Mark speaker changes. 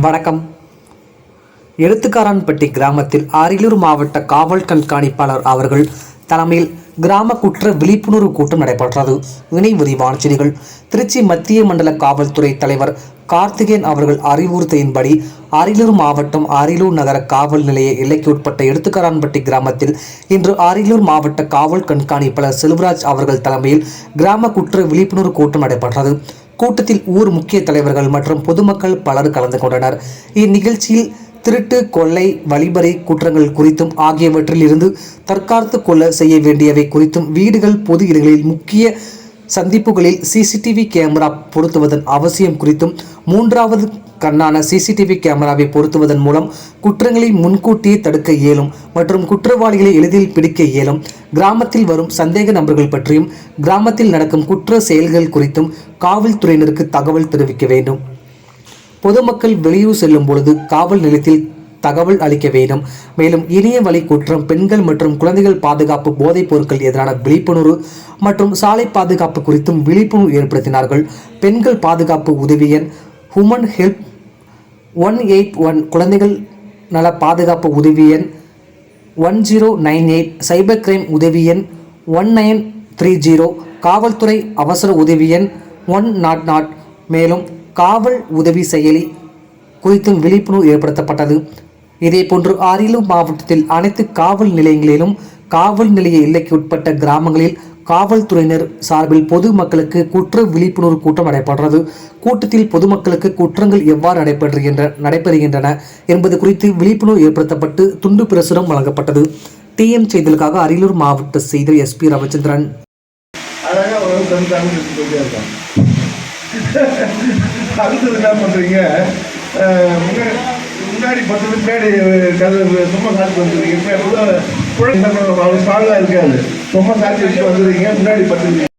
Speaker 1: வணக்கம். எழுத்துக்காரன்பட்டி கிராமத்தில் அரியலூர் மாவட்ட காவல் கண்காணிப்பாளர் அவர்கள் தலைமையில் கிராம குற்ற விழிப்புணர்வு கூட்டம் நடைபெற்றது. இணை விரிவான செய்திகள். திருச்சி மத்திய மண்டல காவல்துறை தலைவர் கார்த்திகேயன் அவர்கள் அறிவுறுத்தையின்படி அரியலூர் மாவட்டம் அரியலூர் நகர காவல் நிலைய எல்லைக்குட்பட்ட எழுத்துக்காரன்பட்டி கிராமத்தில் இன்று அரியலூர் மாவட்ட காவல் கண்காணிப்பாளர் செல்வராஜ் அவர்கள் தலைமையில் கிராம குற்ற விழிப்புணர்வு கூட்டம் நடைபெற்றது. கூட்டத்தில் ஊர் முக்கிய தலைவர்கள் மற்றும் பொதுமக்கள் பலர் கலந்து கொண்டனர். இந்நிகழ்ச்சியில் திருட்டு, கொள்ளை, வழிபறி குற்றங்கள் குறித்தும் ஆகியவற்றில் இருந்து தற்காத்து கொள்ள செய்ய வேண்டியவை குறித்தும் வீடுகள், பொது இடங்களில், முக்கிய சந்திப்புகளில் சிசிடிவி கேமரா பொருத்துவதன் அவசியம் குறித்தும், மூன்றாவது கண்ணான சிசிடிவி கேமராவை பொருத்துவதன் மூலம் குற்றங்களை முன்கூட்டியே தடுக்க இயலும் மற்றும் குற்றவாளிகளை எளிதில் பிடிக்க இயலும், கிராமத்தில் வரும் சந்தேக நபர்கள் பற்றியும் கிராமத்தில் நடக்கும் குற்ற செயல்கள் குறித்தும் காவல்துறையினருக்கு தகவல் தெரிவிக்க வேண்டும். பொதுமக்கள் வெளியூர் செல்லும் பொழுது காவல் நிலையத்தில் தகவல் அளிக்க வேண்டும். மேலும் இணைய வழி குற்றம், பெண்கள் மற்றும் குழந்தைகள் பாதுகாப்பு, போதைப் பொருட்கள் எதிரான விழிப்புணர்வு மற்றும் சாலை பாதுகாப்பு குறித்தும் விழிப்புணர்வு ஏற்படுத்தினார்கள். பெண்கள் பாதுகாப்பு உதவி எண் உமன் ஹெல்ப் 181, குழந்தைகள் நல பாதுகாப்பு உதவி எண் 1098, சைபர் கிரைம் உதவி எண் 1930, காவல்துறை அவசர உதவி எண் 100. மேலும் காவல் உதவி செயலி குறித்தும் விழிப்புணர்வு ஏற்படுத்தப்பட்டது. இதேபோன்று அரியலூர் மாவட்டத்தில் அனைத்து காவல் நிலையங்களிலும் காவல் நிலைய எல்லைக்கு உட்பட்ட கிராமங்களில் காவல்துறையினர் சார்பில் பொதுமக்களுக்கு குற்ற விழிப்புணர்வு கூட்டம் நடைபெற்றது. கூட்டத்தில் பொதுமக்களுக்கு குற்றங்கள் எவ்வாறு நடைபெறுகின்றன என்பது குறித்து விழிப்புணர்வு ஏற்படுத்தப்பட்டு துண்டு பிரசுரம் வழங்கப்பட்டது. டிஎம் செய்திகளுக்காக அரியலூர் மாவட்ட செய்தி எஸ்பி ரவிச்சந்திரன்.
Speaker 2: அடுத்தது என்ன பண்ணுறீங்க, முன்னாடி 10 பின்னாடி சும்மா சாத்தி வந்துடுறீங்க. இப்போ குழந்தை ஸ்டாலாக இருக்காது, சும்மா சாத்தி வச்சுட்டு வந்துடுறீங்க. முன்னாடி 10